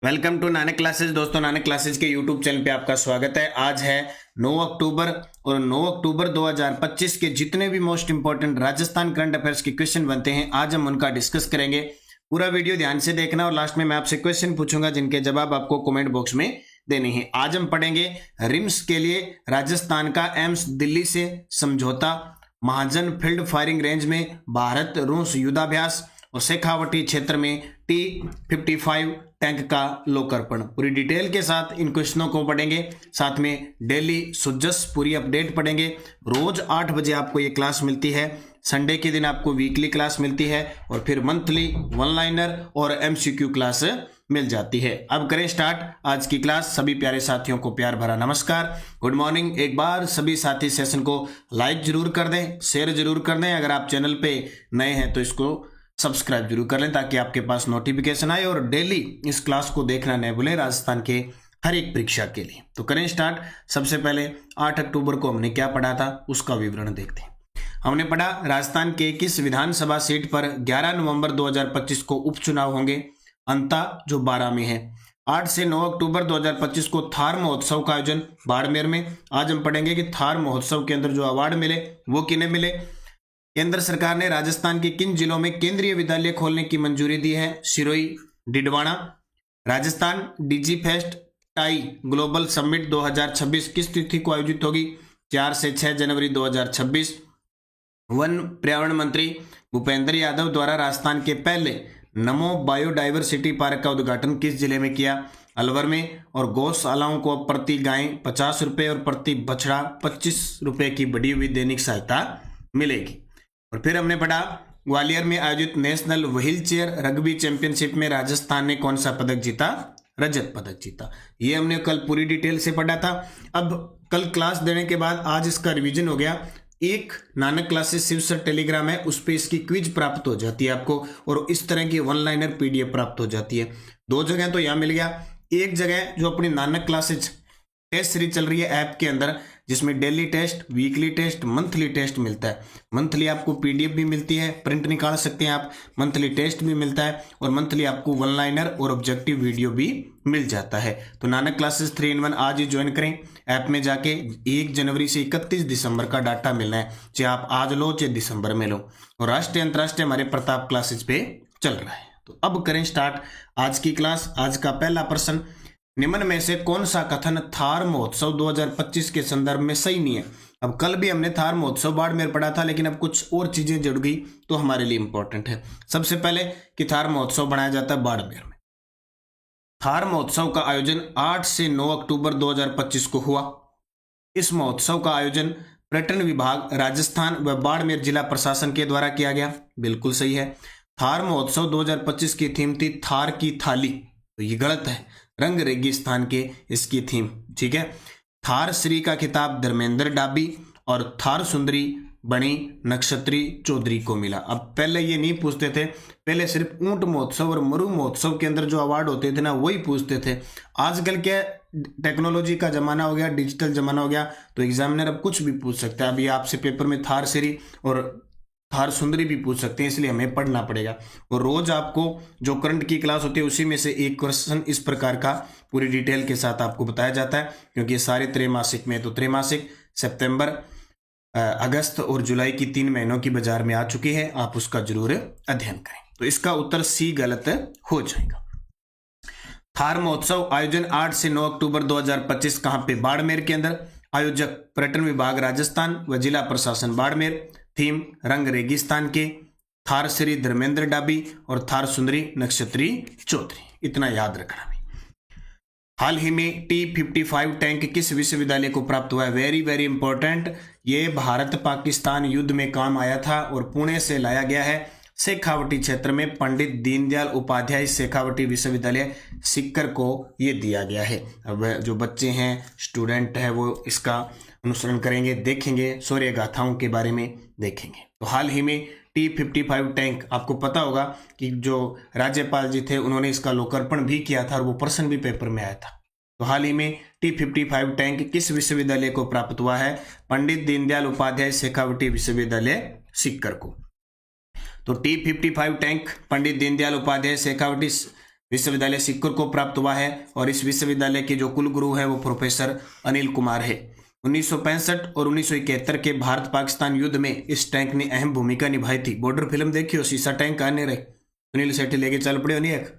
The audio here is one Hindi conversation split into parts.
Welcome to Nanak classes. दोस्तों, नानक क्लासेस के यूट्यूब चैनल पे आपका स्वागत है। आज है 9 अक्टूबर और 9 अक्टूबर 2025 के जितने भी most important Rajasthan current affairs के क्वेश्चन बनते हैं आज हम उनका डिस्कस करेंगे। पूरा वीडियो ध्यान से देखना और लास्ट में मैं आपसे क्वेश्चन पूछूंगा जिनके जवाब आपको कमेंट बॉक्स में देने हैं। आज हम पढ़ेंगे रिम्स के लिए राजस्थान का एम्स दिल्ली से समझौता, महाजन फील्ड फायरिंग रेंज में भारत रूस युद्धाभ्यास और शेखावटी क्षेत्र में T-55 टैंक का लोकार्पण। पूरी डिटेल के साथ इन क्वेश्चनों को पढ़ेंगे, साथ में डेली सुजस पूरी अपडेट पढ़ेंगे। रोज 8 बजे आपको ये क्लास मिलती है, संडे के दिन आपको वीकली क्लास मिलती है और फिर मंथली वन लाइनर और MCQ क्लास मिल जाती है। अब करें स्टार्ट आज की क्लास। सभी प्यारे साथियों को प्यार भरा नमस्कार, गुड मॉर्निंग। एक बार सभी साथी सेशन को लाइक जरूर कर दें, शेयर जरूर कर दें। अगर आप चैनल पे नए हैं तो इसको सब्सक्राइब जरूर कर लें ताकि आपके पास नोटिफिकेशन आए और डेली इस क्लास को देखना न भूलें राजस्थान के हर एक परीक्षा के लिए। तो करें स्टार्ट। सबसे पहले 8 अक्टूबर को हमने क्या पढ़ा था उसका विवरण देखते हैं। हमने पढ़ा राजस्थान के किस विधानसभा सीट पर 11 नवंबर 2025 को उपचुनाव होंगे। अंता जो 12 में है। 8 से 9 अक्टूबर 2025 को थार महोत्सव का आयोजन बाड़मेर में। आज हम पढ़ेंगे कि थार महोत्सव के अंदर जो अवार्ड मिले वो किन्हें मिले। केंद्र सरकार ने राजस्थान के किन जिलों में केंद्रीय विद्यालय खोलने की मंजूरी दी है। Sirohi, Didwana. Rajasthan DG fest tie global summit 2026 किस तिथि को आयोजित होगी। 4 से 6 जनवरी 2026। वन पर्यावरण मंत्री भूपेंद्र यादव द्वारा राजस्थान के पहले नमो बायोडाइवर्सिटी पार्क का उद्घाटन किस जिले में किया। अलवर में। और गौशालाओं को प्रति गाय 50 रुपये और प्रति बछड़ा 25 रुपये की बढ़ी हुई दैनिक सहायता मिलेगी। और फिर हमने पढ़ा ग्वालियर में आयोजित national wheel chair rugby championship में राजस्थान ने कौन सा पदक जीता। रजत पदक जीता। ये हमने कल पूरी डिटेल से पढ़ा था। अब कल क्लास देने के बाद आज इसका रिवीजन हो गया। एक Nanak classes Shiv sir Telegram है, उस पर इसकी क्विज प्राप्त हो जाती है आपको और इस तरह की वन लाइनर PDF प्राप्त हो जाती है। 2 जगह तो यहाँ मिल गया, एक जगह जो अपनी नानक क्लासेज टेस्ट सीरीज चल रही है ऐप के अंदर, जिसमें daily test, weekly test, monthly test मिलता है। मंथली आपको PDF भी मिलती है, प्रिंट निकाल सकते हैं आप। मंथली टेस्ट भी मिलता है और मंथली आपको वन लाइनर और ऑब्जेक्टिव वीडियो भी मिल जाता है। तो नानक क्लासेस 3 in 1 आज ही ज्वाइन करें। ऐप में जाके 1 जनवरी से 31 दिसंबर का डाटा मिलना है, चाहे आप आज लो चाहे दिसंबर में लो। और राष्ट्रीय अंतरराष्ट्रीय हमारे प्रताप क्लासेस पे चल रहा है। तो अब करें स्टार्ट आज की क्लास। आज का पहला प्रश्न, निम्न में से कौन सा कथन थार महोत्सव 2025 के संदर्भ में सही नहीं है। अब कल भी हमने थार महोत्सव बाड़मेर पढ़ा था, लेकिन अब कुछ और चीजें जुड़ गई तो हमारे लिए इंपॉर्टेंट है। सबसे पहले कि थार महोत्सव बनाया जाता है बाड़मेर में। थार महोत्सव का आयोजन 8 से 9 अक्टूबर 2025 को हुआ। इस महोत्सव का आयोजन पर्यटन विभाग राजस्थान व बाड़मेर जिला प्रशासन के द्वारा किया गया। बिल्कुल सही है। थार महोत्सव 2025 की थीम थी थार की थाली, तो ये गलत है। रंग रेगिस्तान के इसकी थीम, ठीक है। थार श्री का खिताब धर्मेंद्र डाबी और थार सुंदरी बनी नक्षत्री चौधरी को मिला। अब पहले ये नहीं पूछते थे, पहले सिर्फ ऊंट महोत्सव और मरु महोत्सव के अंदर जो अवार्ड होते थे ना वही पूछते थे। आजकल क्या टेक्नोलॉजी का जमाना हो गया, डिजिटल जमाना हो गया, तो एग्जामिनर अब कुछ भी पूछ सकता है। अभी आपसे पेपर में थार श्री और थार सुंदरी भी पूछ सकते हैं, इसलिए हमें पढ़ना पड़ेगा। और रोज आपको जो करंट की क्लास होती है उसी में से एक क्वेश्चन इस प्रकार का पूरी डिटेल के साथ आपको बताया जाता है, क्योंकि ये सारे त्रैमासिक में, तो त्रैमासिक सितंबर, अगस्त और जुलाई की 3 महीनों की बाजार में आ चुकी है। आप उसका जरूर अध्ययन करें। तो इसका उत्तर C गलत हो जाएगा। थार महोत्सव आयोजन 8 से 9 अक्टूबर 2025 कहां पे। बाड़मेर के अंदर। आयोजक पर्यटन विभाग राजस्थान व जिला प्रशासन बाड़मेर। थीम रंग रेगिस्तान के। थार श्री धर्मेंद्र डाबी और थार सुंदरी नक्षत्री चौधरी। इतना याद रखना भी। हाल ही में T-55 टैंक किस विश्वविद्यालय को प्राप्त हुआ है। Very very important. ये भारत पाकिस्तान युद्ध में काम आया था और पुणे से लाया गया है। शेखावटी क्षेत्र में पंडित दीनदयाल उपाध्याय शेखावटी विश्वविद्यालय सीकर को ये दिया गया है। अब जो बच्चे हैं, स्टूडेंट है, वो इसका अनुसरण करेंगे, देखेंगे, शौर्य गाथाओं के बारे में देखेंगे। तो हाल ही में T-55 टैंक, आपको पता होगा कि जो राज्यपाल जी थे उन्होंने इसका लोकार्पण भी किया था और वो प्रश्न भी पेपर में आया था। तो हाल ही में T-55 टैंक किस विश्वविद्यालय को प्राप्त हुआ है। पंडित दीनदयाल उपाध्याय शेखावटी विश्वविद्यालय सीकर को। तो T-55 टैंक पंडित दीनदयाल उपाध्याय शेखावटी विश्वविद्यालय सीकर को प्राप्त हुआ है और इस विश्वविद्यालय के जो कुलगुरु है वो प्रोफेसर अनिल कुमार है। 1965 और 1971 के भारत पाकिस्तान युद्ध में इस टैंक ने अहम भूमिका निभाई थी। बॉर्डर फिल्म देखी हो, शीशा टैंक आने रहे, सुनील शेट्टी लेके चल पड़े नहीं एक।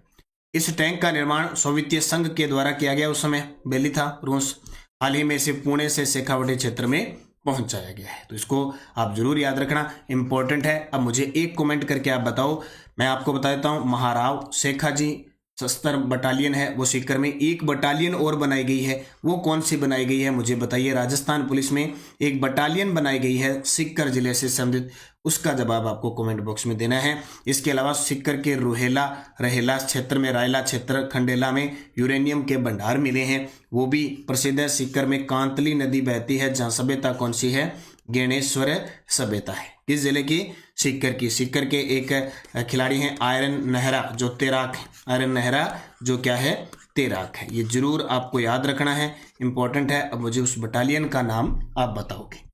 इस टैंक का निर्माण सोवियत संघ के द्वारा किया गया, उस समय बेली था रूस। हाल ही में इसे पुणे से शेखावटी क्षेत्र में पहुंचाया गया है, तो इसको आप जरूर याद रखना, इंपॉर्टेंट है। अब मुझे एक कमेंट करके आप बताओ, मैं आपको बता देता हूं, महाराव शेखाजी सस्तर बटालियन है वो सीकर में, एक बटालियन और बनाई गई है, वो कौन सी बनाई गई है मुझे बताइए। राजस्थान पुलिस में एक बटालियन बनाई गई है सीकर जिले से संबंधित, उसका जवाब आपको कमेंट बॉक्स में देना है। इसके अलावा सीकर के रहेला क्षेत्र में, रायला क्षेत्र खंडेला में यूरेनियम के भंडार मिले हैं, वो भी प्रसिद्ध है। सीकर में कांतली नदी बहती है, जहाँ सभ्यता कौन सी है, ज्ञानेश्वर सभ्यता है। किस जिले की, सीकर की। सीकर के एक खिलाड़ी हैं आयरन नेहरा जो तैराक है, आयरन नेहरा जो क्या है, तैराक है। ये जरूर आपको याद रखना है, इंपॉर्टेंट है। अब मुझे उस बटालियन का नाम आप बताओगे।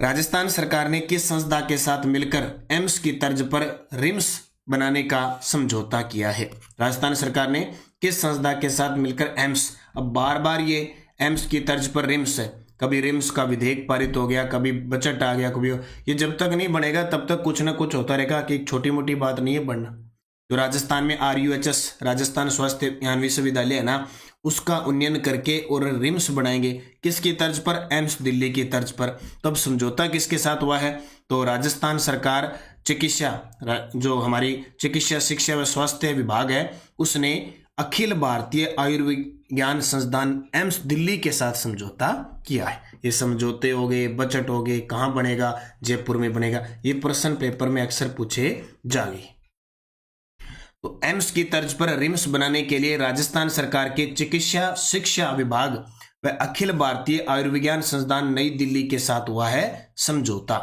राजस्थान सरकार ने किस संस्था के साथ मिलकर एम्स की तर्ज पर रिम्स बनाने का समझौता किया है। राजस्थान सरकार ने किस संस्था के साथ मिलकर एम्स, अब बार बार ये एम्स की तर्ज पर रिम्स है, कभी रिम्स का विधेयक पारित हो गया, कभी बजट आ गया, कभी ये जब तक नहीं बनेगा तब तक कुछ ना कुछ होता रहेगा कि एक छोटी मोटी बात नहीं है बनना। जो राजस्थान में RUHS राजस्थान स्वास्थ्य ज्ञान विश्वविद्यालय है ना, उसका उन्नयन करके और रिम्स बनाएंगे, किसकी तर्ज पर, एम्स दिल्ली की तर्ज पर। तब समझौता किसके साथ हुआ है, तो राजस्थान सरकार चिकित्सा, जो हमारी चिकित्सा शिक्षा व स्वास्थ्य विभाग है, उसने अखिल भारतीय आयुर्विज्ञान संस्थान एम्स दिल्ली के साथ समझौता किया है। ये समझौते हो गए, बजट हो गए, कहाँ बनेगा, जयपुर में बनेगा, ये प्रश्न पेपर में अक्सर पूछे जाएंगे। तो एम्स की तर्ज पर रिम्स बनाने के लिए राजस्थान सरकार के चिकित्सा शिक्षा विभाग व अखिल भारतीय आयुर्विज्ञान संस्थान नई दिल्ली के साथ हुआ है समझौता।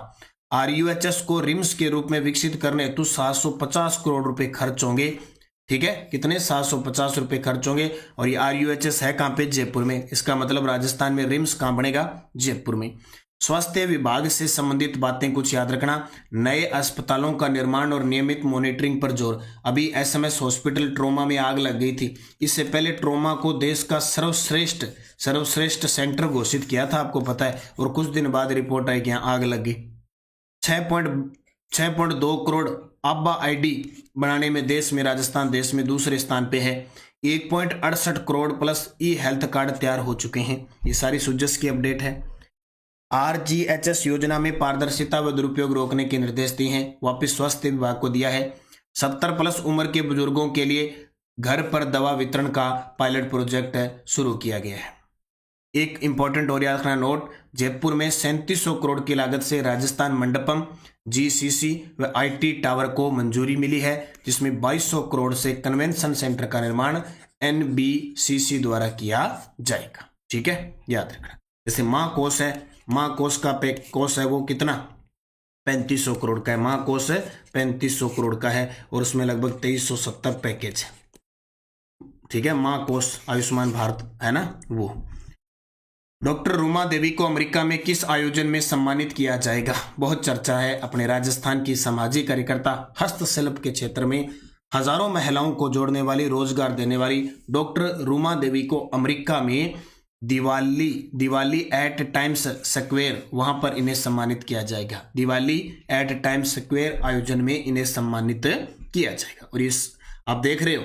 RUHS को रिम्स के रूप में विकसित करने हेतु 750 करोड़ रुपए खर्च होंगे। ठीक है, कितने, 750 रुपए खर्च होंगे। और ये RUHS है कहाँ पे, जयपुर में। इसका मतलब राजस्थान में रिम्स कहाँ बनेगा, जयपुर में। स्वास्थ्य विभाग से संबंधित बातें कुछ याद रखना, नए अस्पतालों का निर्माण और नियमित मॉनिटरिंग पर जोर। अभी SMS हॉस्पिटल ट्रोमा में आग लग गई थी, इससे पहले ट्रोमा को देश का सर्वश्रेष्ठ सेंटर घोषित किया था, आपको पता है, और कुछ दिन बाद रिपोर्ट आई कि यहाँ आग लग गई। 6.2 करोड़ आबा ID बनाने में देश में राजस्थान देश में दूसरे स्थान पे है। 1.68 करोड़ प्लस हेल्थ कार्ड तैयार हो चुके हैं। ये सारी सुजस की अपडेट है। RGHS योजना में पारदर्शिता व दुरुपयोग रोकने के निर्देश दिए हैं, वापस स्वास्थ्य विभाग को दिया है। 70 प्लस उम्र के बुजुर्गों के लिए घर पर दवा वितरण का पायलट प्रोजेक्ट शुरू किया गया है। एक इंपॉर्टेंट और याद रखना नोट, जयपुर में 3700 करोड़ की लागत से राजस्थान मंडपम GCC व IT टावर को मंजूरी मिली है, जिसमें 2200 करोड़ से कन्वेंशन सेंटर का निर्माण NBCC द्वारा किया जाएगा। ठीक है, याद रखना। जैसे माँ कोष है, माँ कोष का कोष है वो कितना, 3500 करोड़ का है। माँ कोष है 3500 करोड़ का है और उसमें लगभग 2370 पैकेज है। ठीक है, माँ कोष आयुष्मान भारत है ना वो। डॉक्टर रूमा देवी को अमेरिका में किस आयोजन में सम्मानित किया जाएगा, बहुत चर्चा है। अपने राजस्थान की सामाजिक कार्यकर्ता, हस्तशिल्प के क्षेत्र में हजारों महिलाओं को जोड़ने वाली, रोजगार देने वाली डॉक्टर रूमा देवी को अमेरिका में दिवाली एट टाइम्स स्क्वायर, वहां पर इन्हें सम्मानित किया जाएगा। दिवाली एट टाइम्स स्क्वायर आयोजन में इन्हें सम्मानित किया जाएगा। और इस आप देख रहे हो,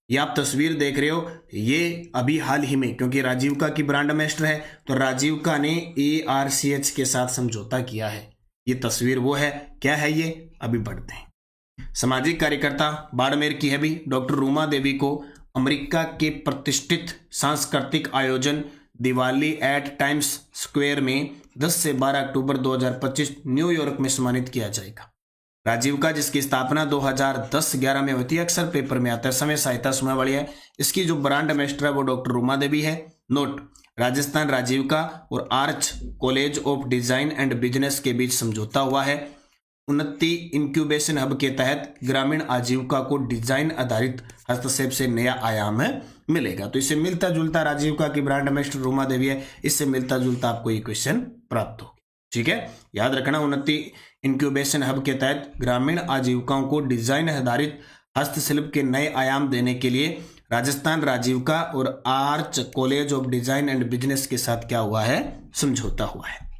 ये आप तस्वीर देख रहे हो, ये अभी हाल ही में, क्योंकि राजीविका की ब्रांड एम्बेसडर है, तो राजीविका ने ARCH के साथ समझौता किया है। ये तस्वीर वो है, क्या है ये, अभी बढ़ते हैं। सामाजिक कार्यकर्ता बाड़मेर की है भी, डॉक्टर रूमा देवी को अमेरिका के प्रतिष्ठित सांस्कृतिक आयोजन दिवाली एट टाइम्स स्क्वायर में 10 से 12 अक्टूबर 2025 न्यूयॉर्क में सम्मानित किया जाएगा। राजीविका जिसकी स्थापना 2010-11 में होती है, अक्सर पेपर में आता है, समय सहायता समय वाली है। इसकी जो ब्रांड एम्बेसडर है वो डॉक्टर रूमा देवी है। नोट, राजस्थान राजीविका और arch college of design and business के बीच समझौता हुआ है। उन्नति इंक्यूबेशन हब के तहत ग्रामीण आजीविका को डिजाइन आधारित हस्तक्षेप से नया आयाम मिलेगा। तो इससे मिलता जुलता, राजीविका की ब्रांड एम्बेसडर रूमा देवी है, इससे मिलता जुलता आपको ये क्वेश्चन प्राप्त होगा। ठीक है, याद रखना, उन्नति इंक्यूबेशन हब के तहत ग्रामीण आजीविकाओं को डिजाइन आधारित हस्तशिल्प के नए आयाम देने के लिए राजस्थान राजीविका और arch college of design and business के साथ क्या हुआ है, समझौता हुआ है।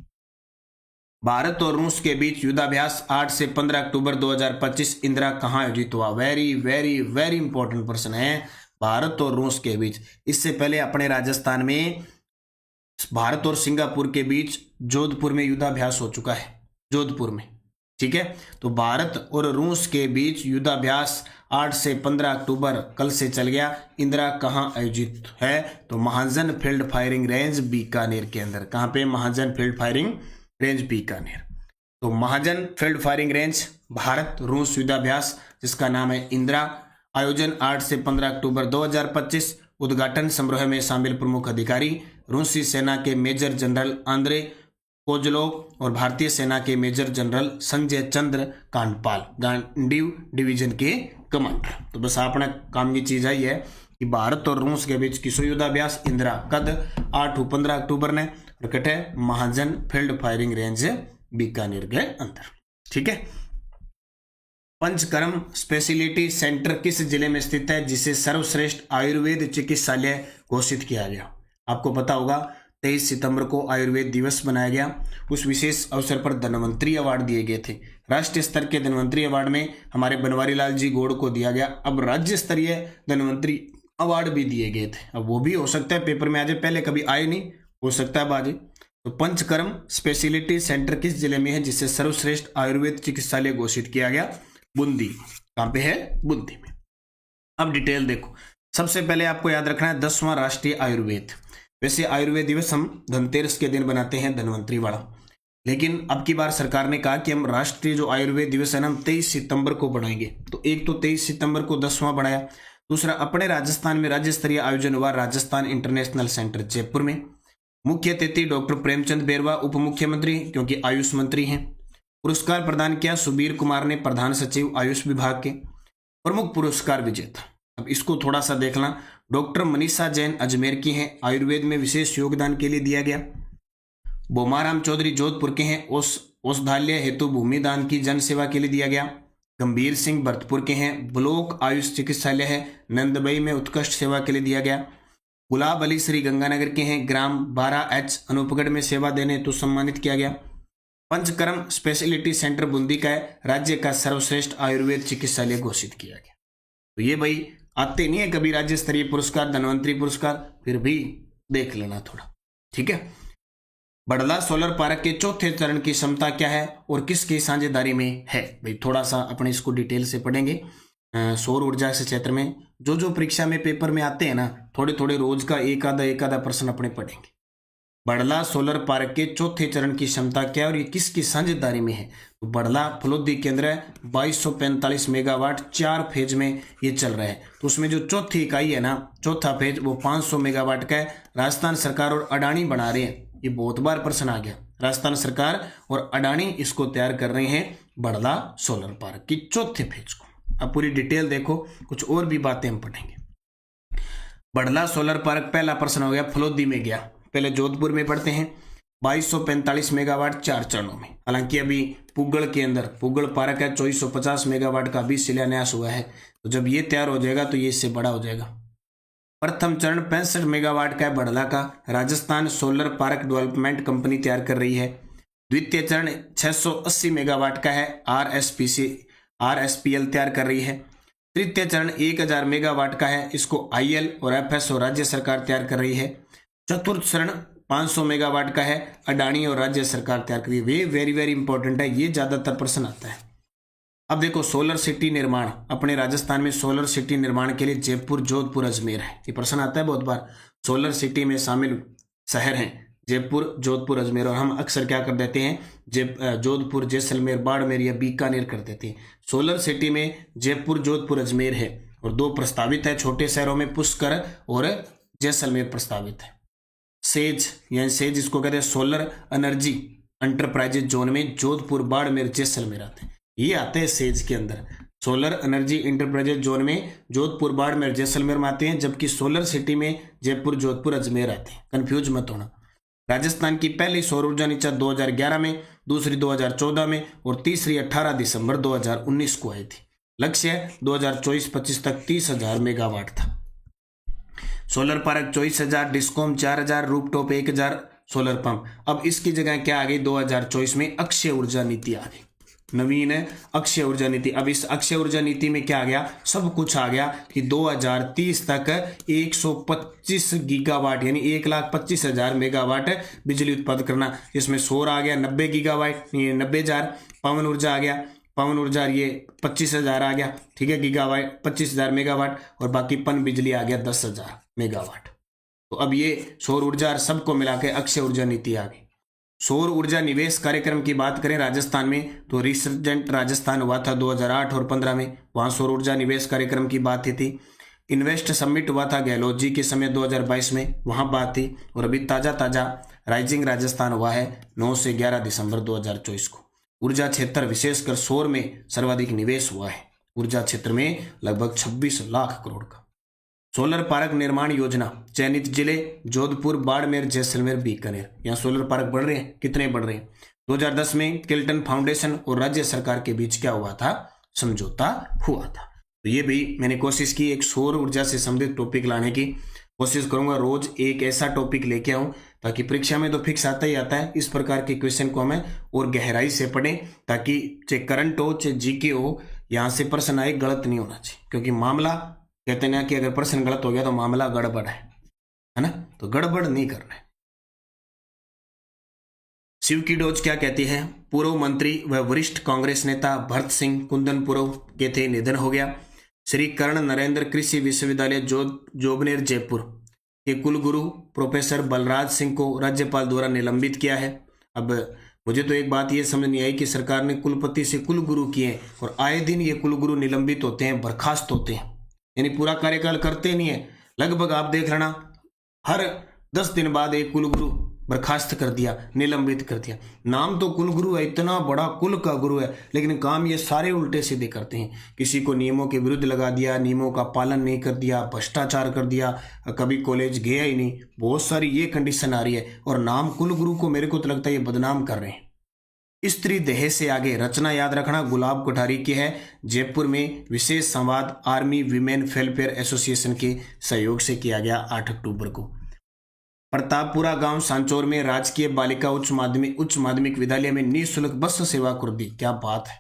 भारत और रूस के बीच युद्धाभ्यास 8 से 15 अक्टूबर 2025 इंदिरा कहाँ आयोजित हुआ? वेरी वेरी वेरी इंपॉर्टेंट प्रश्न है। भारत और रूस के बीच, इससे पहले अपने राजस्थान में भारत और सिंगापुर के बीच जोधपुर में युद्धाभ्यास हो चुका है, जोधपुर में, ठीक है। तो भारत और रूस के बीच युद्धाभ्यास 8 से 15 अक्टूबर कल से चल गया। इंदिरा कहाँ आयोजित है? तो महाजन फील्ड फायरिंग रेंज बीकानेर के अंदर। कहाँ पे? महाजन फील्ड फायरिंग रेंज बीकानेर। तो महाजन फील्ड फायरिंग रेंज भारत रूस युद्धाभ्यास जिसका नाम है इंदिरा, आयोजन 8 से 15 अक्टूबर 2025। उद्घाटन समारोह में शामिल प्रमुख अधिकारी रूसी सेना के मेजर जनरल आंद्रे कोजलोव और भारतीय सेना के major general Sanjay Chandra Kandpal, Gandiv division के कमांडर। तो बस अपना काम की चीज आई है कि भारत और रूस के बीच किसो युद्धाभ्यास इंदिरा कद 8 और 15 अक्टूबर ने प्रकट है महाजन फील्ड फायरिंग रेंज बीकानेर के अंदर, ठीक है। पंचकर्म स्पेशलिटी सेंटर किस जिले में स्थित है जिसे सर्वश्रेष्ठ आयुर्वेद चिकित्सालय घोषित किया गया? आपको पता होगा 23 सितंबर को आयुर्वेद दिवस मनाया गया। उस विशेष अवसर पर धन्वंतरी अवार्ड दिए गए थे। राष्ट्रीय स्तर के धन्वंतरी अवार्ड में हमारे बनवारी लाल जी गौड़ को दिया गया। अब राज्य स्तरीय धन्वंतरी अवार्ड भी दिए गए थे। अब वो भी हो सकता है पेपर में आ जाए, पहले कभी आए नहीं, हो सकता है बाजी। तो पंचकर्म स्पेशलिटी सेंटर किस जिले में है जिसे सर्वश्रेष्ठ आयुर्वेद चिकित्सालय घोषित किया गया? बूंदी। कहां पे है? बूंदी में। अब डिटेल देखो। सबसे पहले आपको याद रखना है 10वां राष्ट्रीय आयुर्वेद। वैसे आयुर्वेद दिवस हम धनतेरस के दिन बनाते हैं, धनवंतरी वाला, लेकिन अब की बार सरकार ने कहा कि हम राष्ट्रीय जो आयुर्वेद दिवस है ना, हम 23 सितंबर को बनाएंगे। तो एक तो 23 सितंबर को 10वां बनाया। दूसरा, अपने राजस्थान में राज्य स्तरीय आयोजन हुआ राजस्थान इंटरनेशनल सेंटर जयपुर में। मुख्य अतिथि डॉक्टर प्रेमचंद बेरवा, उप मुख्यमंत्री क्योंकि आयुष मंत्री हैं। पुरस्कार प्रदान किया सुबीर कुमार ने, प्रधान सचिव आयुष विभाग के। प्रमुख पुरस्कार विजेता, अब इसको थोड़ा सा देखना, डॉक्टर मनीषा जैन अजमेर की हैं, आयुर्वेद में विशेष योगदान के लिए दिया गया। बोमाराम चौधरी जोधपुर के हैं, औषधालय हेतु भूमि दान की जन सेवा के लिए दिया गया। गंभीर सिंह भरतपुर के हैं, ब्लॉक आयुष चिकित्सालय है नंदबई में उत्कृष्ट सेवा के लिए दिया गया। गुलाब अली श्री गंगानगर के हैं, ग्राम 12H अनूपगढ़ में सेवा देने हेतु सम्मानित किया गया। पंचकर्म स्पेशलिटी सेंटर बूंदी का है, राज्य का सर्वश्रेष्ठ आयुर्वेद चिकित्सालय घोषित किया गया। तो ये भाई आते नहीं है कभी राज्य स्तरीय पुरस्कार, धन्वंतरी पुरस्कार, फिर भी देख लेना थोड़ा, ठीक है। बड़ला सोलर पार्क के चौथे चरण की क्षमता क्या है और किसकी साझेदारी में है? भाई थोड़ा सा अपने इसको डिटेल से पढ़ेंगे। सौर ऊर्जा के क्षेत्र में जो परीक्षा में पेपर में आते हैं ना, थोड़े थोड़े रोज का एक आधा प्रश्न अपने पढ़ेंगे। बड़ला सोलर पार्क के चौथे चरण की क्षमता क्या है और ये किसकी साझेदारी में है? तो बड़ला फलोदी केंद्र है, 2245 मेगावाट 4 फेज में ये चल रहा है। तो उसमें जो चौथी इकाई है ना, चौथा फेज, वो 500 मेगावाट का है। राजस्थान सरकार और अडानी बना रहे हैं। ये बहुत बार प्रश्न आ गया, राजस्थान सरकार और अडानी इसको तैयार कर रहे हैं, बड़ला सोलर पार्क की चौथे फेज को। अब पूरी डिटेल देखो, कुछ और भी बातें हम पढ़ेंगे। बड़ला सोलर पार्क, पहला प्रश्न हो गया फलोदी में गया, पहले जोधपुर में पढ़ते हैं। 2245 मेगावाट 4 चरणों में। हालांकि अभी पुगड़ के अंदर पुगड़ पार्क है, 2450 मेगावाट का भी शिलान्यास हुआ है। तो जब ये तैयार हो जाएगा तो ये इससे बड़ा हो जाएगा। प्रथम चरण 65 मेगावाट का है बड़ला का, Rajasthan solar park development company तैयार कर रही है। द्वितीय चरण 680 मेगावाट का है, RSPL तैयार कर रही है। तृतीय चरण 1000 मेगावाट का है, इसको IL और FSO राज्य सरकार तैयार कर रही है। चतुर्थ चरण 500 मेगावाट का है, अडानी और राज्य सरकार तैयार कर रही है। ये वेरी वेरी इंपॉर्टेंट है, ये ज्यादातर प्रश्न आता है। अब देखो सोलर सिटी निर्माण, अपने राजस्थान में सोलर सिटी निर्माण के लिए जयपुर, जोधपुर, अजमेर है। ये प्रश्न आता है बहुत बार। सोलर सिटी में शामिल शहर हैं जयपुर, जोधपुर, अजमेर, और हम अक्सर क्या कर देते हैं, जोधपुर, जैसलमेर, बाड़मेर या बीकानेर कर देते हैं। सोलर सिटी में जयपुर, जोधपुर, अजमेर है और 2 प्रस्तावित है। छोटे शहरों में पुष्कर और जैसलमेर प्रस्तावित है। सेज यानी सेज इसको कहते हैं सोलर एनर्जी एंटरप्राइजेज जोन में जोधपुर, बाड़मेर, जैसलमेर आते हैं। ये आते हैं सेज के अंदर। सोलर एनर्जी इंटरप्राइजेज जोन में जोधपुर, बाड़मेर, जैसलमेर में आते हैं, जबकि सोलर सिटी में जयपुर, जोधपुर, अजमेर आते हैं। कंफ्यूज मत होना। राजस्थान की पहली सौर ऊर्जा नीचा 2011 में, दूसरी 2014 में और तीसरी 18 दिसंबर 2019 को आई थी। लक्ष्य 2024-25 तक 30,000 मेगावाट था। Solar park 24,000, discom 4,000, rooftop 1,000 solar pump. अब इसकी जगह क्या आ गई, 2024 में अक्षय ऊर्जा नीति आ गई, नवीन अक्षय ऊर्जा नीति। अब इस अक्षय ऊर्जा नीति में क्या आ गया, सब कुछ आ गया कि 2030 तक 125 गीगावाट यानी 1,25,000 मेगावाट बिजली उत्पादन करना। इसमें सौर आ गया 90 गीगावाट, ये 90,000, पवन ऊर्जा आ गया, पवन ऊर्जा ये 25,000 आ गया, ठीक है, गीगावाट 25,000 मेगावाट, और बाकी पन बिजली आ गया 10,000 मेगावाट। तो अब ये सौर ऊर्जा सबको मिला के अक्षय ऊर्जा नीति आ गई। सौर ऊर्जा निवेश कार्यक्रम की बात करें राजस्थान में, तो रिसर्जेंट राजस्थान हुआ था 2008 और 15 में, वहां सौर ऊर्जा निवेश कार्यक्रम की बात थी। इन्वेस्ट समिट हुआ था गहलोत जी के समय 2022 में, वहां बात थी। और अभी ताजा राइजिंग राजस्थान हुआ है 9 से 11 दिसंबर 2024 को। ऊर्जा क्षेत्र विशेषकर सौर में सर्वाधिक निवेश हुआ है, ऊर्जा क्षेत्र में लगभग 26 लाख करोड़ का। सोलर पार्क निर्माण योजना, चयनित जिले जोधपुर, बाड़मेर, जैसलमेर, बीकानेर। यहाँ सोलर पार्क बढ़ रहे हैं, कितने बढ़ रहे हैं। 2010 में किल्टन फाउंडेशन और राज्य सरकार के बीच क्या हुआ था, समझौता हुआ था। तो ये भी मैंने कोशिश की एक सौर ऊर्जा से संबंधित टॉपिक लाने की कोशिश करूंगा, रोज एक ऐसा टॉपिक लेके आऊं ताकि परीक्षा में तो फिक्स आता ही आता है। इस प्रकार के क्वेश्चन को हमें और गहराई से पढ़ें ताकि चाहे करंट हो चाहे जीके हो, यहाँ से प्रश्न आए गलत नहीं होना चाहिए, क्योंकि मामला कहते हैं ना कि अगर प्रश्न गलत हो गया तो मामला गड़बड़ है ना, तो गड़बड़ नहीं करना है। शिव की डोज क्या कहती है, पूर्व मंत्री व वरिष्ठ कांग्रेस नेता भरत सिंह कुंदनपुरव के थे, निधन हो गया। श्री कर्ण नरेंद्र कृषि विश्वविद्यालय जोबनेर जयपुर के कुलगुरु प्रोफेसर बलराज सिंह को राज्यपाल द्वारा निलंबित किया है। अब मुझे तो एक बात ये समझ नहीं आई कि सरकार ने कुलपति से कुलगुरु किए और आए दिन ये कुलगुरु निलंबित होते हैं, बर्खास्त होते हैं, यानी पूरा कार्यकाल करते नहीं है। लगभग आप देख लेना हर 10 दिन बाद एक कुलगुरु बर्खास्त कर दिया, निलंबित कर दिया। नाम तो कुलगुरु है, इतना बड़ा कुल का गुरु है, लेकिन काम ये सारे उल्टे सीधे करते हैं। किसी को नियमों के विरुद्ध लगा दिया, नियमों का पालन नहीं कर दिया, भ्रष्टाचार कर दिया, कभी कॉलेज गया ही नहीं, बहुत सारी ये कंडीशन आ रही है। और नाम कुलगुरु को मेरे को तो लगता है ये बदनाम कर रहे हैं। स्त्री देह से आगे, रचना याद रखना गुलाब कोठारी की है, जयपुर में विशेष संवाद आर्मी वीमेन वेलफेयर एसोसिएशन के सहयोग से किया गया 8 अक्टूबर को। प्रतापपुरा गांव सांचौर में राजकीय बालिका उच्च माध्यमिक विद्यालय में निःशुल्क बस सेवा कर दी, क्या बात है।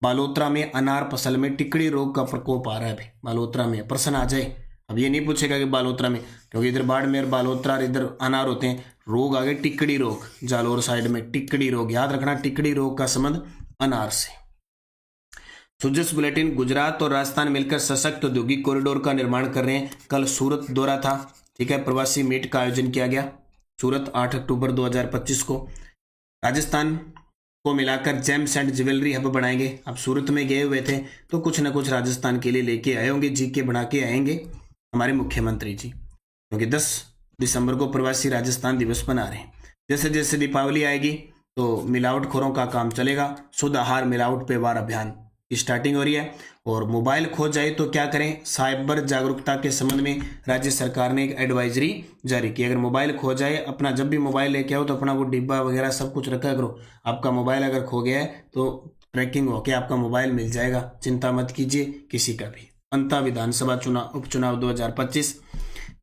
बालोतरा में अनार फसल में टिकड़ी रोग का प्रकोप आ रहा है। अभी बालोतरा में प्रश्न आ जाए, अब ये नहीं पूछेगा कि बालोतरा में, क्योंकि इधर बाड़मेर बालोतरा इधर अनार होते हैं, रोग आ गए टिकड़ी रोग, जालोर साइड में टिकड़ी रोग, याद रखना टिकड़ी रोग का संबंध अनार से। सुजस बुलेटिन, गुजरात और राजस्थान मिलकर सशक्त औद्योगिक कॉरिडोर का निर्माण कर रहे हैं। कल सूरत दौरा था, ठीक है, प्रवासी मीट का आयोजन किया गया सूरत 8 अक्टूबर 2025 को। राजस्थान को मिलाकर जेम्स एंड ज्वेलरी हब बनाएंगे। अब सूरत में गए हुए थे तो कुछ ना कुछ राजस्थान के लिए लेके आए होंगे, जीके बना के आएंगे हमारे मुख्यमंत्री जी, क्योंकि 10 दिसंबर को प्रवासी राजस्थान दिवस बना रहे हैं। जैसे जैसे दीपावली आएगी तो मिलावटखोरों का काम चलेगा, शुद्ध आहार मिलावट पे वार अभियान की स्टार्टिंग हो रही है। और मोबाइल खो जाए तो क्या करें, साइबर जागरूकता के संबंध में राज्य सरकार ने एक एडवाइजरी जारी की। अगर मोबाइल खो जाए, अपना जब भी मोबाइल लेके आओ तो अपना वो डिब्बा वगैरह सब कुछ रखा करो। आपका मोबाइल अगर खो गया है तो ट्रैकिंग होके आपका मोबाइल मिल जाएगा, चिंता मत कीजिए किसी का भी। अंता विधानसभा उपचुनाव 2025,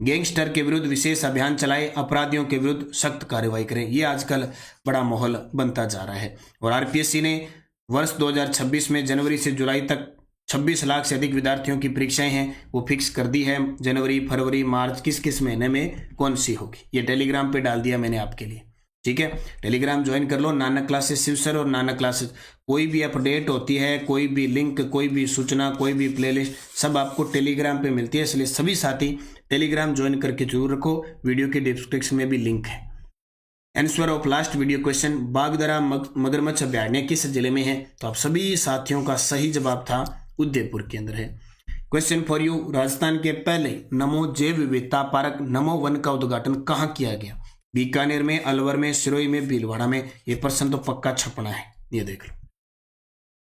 गैंगस्टर के विरुद्ध विशेष अभियान चलाए, अपराधियों के विरुद्ध सख्त कार्रवाई करें, ये आजकल बड़ा माहौल बनता जा रहा है। और आरपीएससी ने वर्ष 2026 में जनवरी से जुलाई तक 26 लाख से अधिक विद्यार्थियों की परीक्षाएं हैं वो फिक्स कर दी है। जनवरी, फरवरी, मार्च किस किस महीने में कौन सी होगी, ये टेलीग्राम पे डाल दिया मैंने आपके लिए, ठीक है। टेलीग्राम ज्वाइन कर लो, नानक क्लासेस शिव सर और नानक क्लासेस। कोई भी अपडेट होती है, कोई भी लिंक, कोई भी सूचना, कोई भी प्लेलिस्ट, सब आपको टेलीग्राम पे मिलती है। इसलिए सभी साथी टेलीग्राम ज्वाइन करके जरूर रखो, वीडियो के डिस्क्रिप्शन में भी लिंक है। Answer of last video question, Bagdara मगरमच्छ अभयारण्य किस जिले में है, तो आप सभी साथियों का सही जवाब था उदयपुर के अंदर है। क्वेश्चन फॉर यू, राजस्थान के पहले नमो जैव विविधता पार्क नमो वन का उद्घाटन कहाँ किया गया, बीकानेर में, अलवर में, सिरोही में, भीलवाड़ा में। ये प्रश्न तो पक्का छपना है, ये देख लो।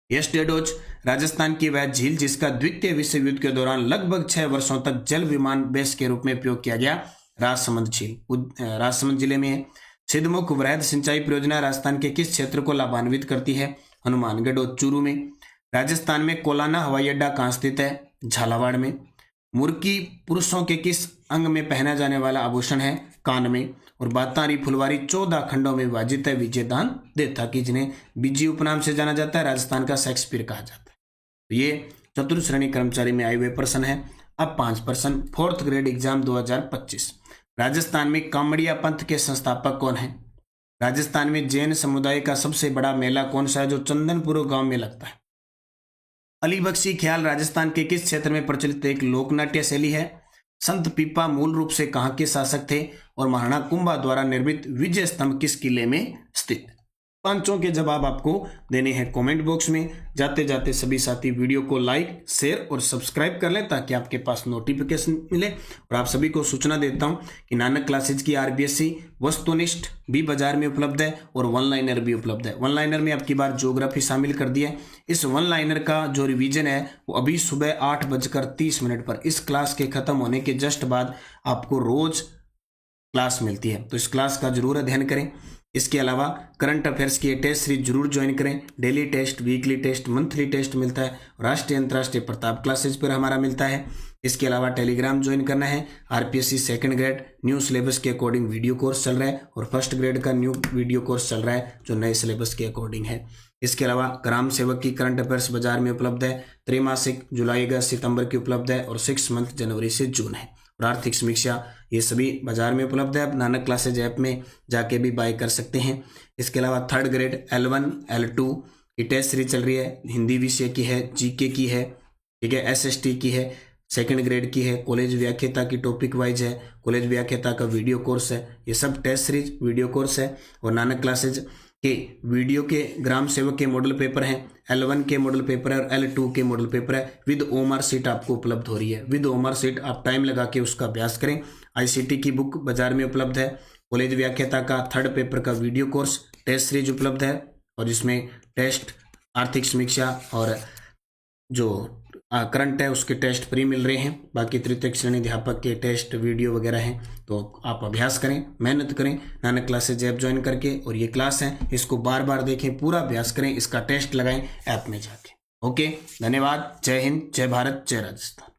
यस डेडोज, राजस्थान की वह झील जिसका द्वितीय विश्व युद्ध के दौरान लगभग 6 वर्षों तक जल विमान बेस के रूप में उपयोग किया गया, राजसमंद झील राजसमंद जिले में है। सिद्धमुख वृहद सिंचाई परियोजना राजस्थान के किस क्षेत्र को लाभान्वित करती है, हनुमानगढ़ और चूरू में। राजस्थान में कोलाना हवाई अड्डा कहाँ स्थित है? झालावाड़ में। मुर्की पुरुषों के किस अंग में पहना जाने वाला आभूषण है? कान में। और बातारी फुलवारी 14 खंडों में विभाजित है विजयदान देथा की, जिन्हें बीजी उपनाम से जाना जाता है, राजस्थान का शेक्सपियर कहा जाता है। तो ये चतुर्थ श्रेणी कर्मचारी में आए हुए प्रश्न है। अब 5 प्रश्न, 4th ग्रेड एग्जाम 2025। राजस्थान में कामड़िया पंथ के संस्थापक कौन है? राजस्थान में जैन समुदाय का सबसे बड़ा मेला कौन सा है जो चंदनपुर गांव में लगता है? अली बख्शी ख्याल राजस्थान के किस क्षेत्र में प्रचलित एक लोक नाट्य शैली है? संत पीपा मूल रूप से कहाँ के शासक थे? और महाराणा कुंभा द्वारा निर्मित विजय स्तंभ किस किले में स्थित? पांचों के जवाब आपको देने हैं कमेंट बॉक्स में। जाते जाते सभी साथी वीडियो को लाइक, शेयर और सब्सक्राइब कर लें ताकि आपके पास नोटिफिकेशन मिले। और आप सभी को सूचना देता हूं कि नानक क्लासेज की आरबीएससी वस्तुनिष्ठ भी बाजार में उपलब्ध है और वन लाइनर भी उपलब्ध है। वन लाइनर में आपकी बार ज्योग्राफी शामिल कर दिया है। इस वन लाइनर का जो रिवीजन है वो अभी सुबह 8:30 पर इस क्लास के खत्म होने के जस्ट बाद आपको रोज क्लास मिलती है, तो इस क्लास का जरूर अध्ययन करें। इसके अलावा करंट अफेयर्स की टेस्ट सीरीज जरूर ज्वाइन करें। Daily test, weekly test, monthly test मिलता है। राष्ट्रीय अंतर्राष्ट्रीय प्रताप क्लासेज पर हमारा मिलता है। इसके अलावा टेलीग्राम ज्वाइन करना है। RPSC 2nd grade new syllabus के अकॉर्डिंग वीडियो कोर्स चल रहा है और 1st ग्रेड का न्यू वीडियो कोर्स चल रहा है जो नए सिलेबस के अकॉर्डिंग है। इसके अलावा ग्राम सेवक की करंट अफेयर्स बाजार में उपलब्ध है। त्रैमासिक जुलाई अगस्त सितंबर की उपलब्ध है और 6 मंथ जनवरी से जून है। और आर्थिक समीक्षा ये सभी बाजार में उपलब्ध है। आप नानक क्लासेज ऐप में जाके भी बाय कर सकते हैं। इसके अलावा 3rd ग्रेड L1 L2 की टेस्ट सीरीज चल रही है। हिंदी विषय की है, जीके की है, ठीक है, SST की है, 2nd ग्रेड की है, कॉलेज व्याख्याता की टॉपिक वाइज है, कॉलेज व्याख्याता का वीडियो कोर्स है। ये सब टेस्ट सीरीज वीडियो कोर्स है। और नानक क्लासेज के वीडियो के ग्राम सेवक के मॉडल पेपर हैं, L1 के मॉडल पेपर है और L2 के मॉडल पेपर है। विद ओमआर सीट आपको उपलब्ध हो रही है। विद ओमआर सीट आप टाइम लगा के उसका अभ्यास करें। ICT की बुक बाजार में उपलब्ध है। कॉलेज व्याख्याता का 3rd पेपर का वीडियो कोर्स टेस्ट सीरीज उपलब्ध है और जिसमें टेस्ट, आर्थिक समीक्षा और जो करंट है उसके टेस्ट फ्री मिल रहे हैं। बाकी तृतीय श्रेणी अध्यापक के टेस्ट वीडियो वगैरह हैं, तो आप अभ्यास करें, मेहनत करें नानक क्लासेज ऐप ज्वाइन करके। और ये क्लास है, इसको बार बार देखें, पूरा अभ्यास करें, इसका टेस्ट लगाएं ऐप में जाके। ओके, धन्यवाद। जय हिंद, जय भारत, जय राजस्थान।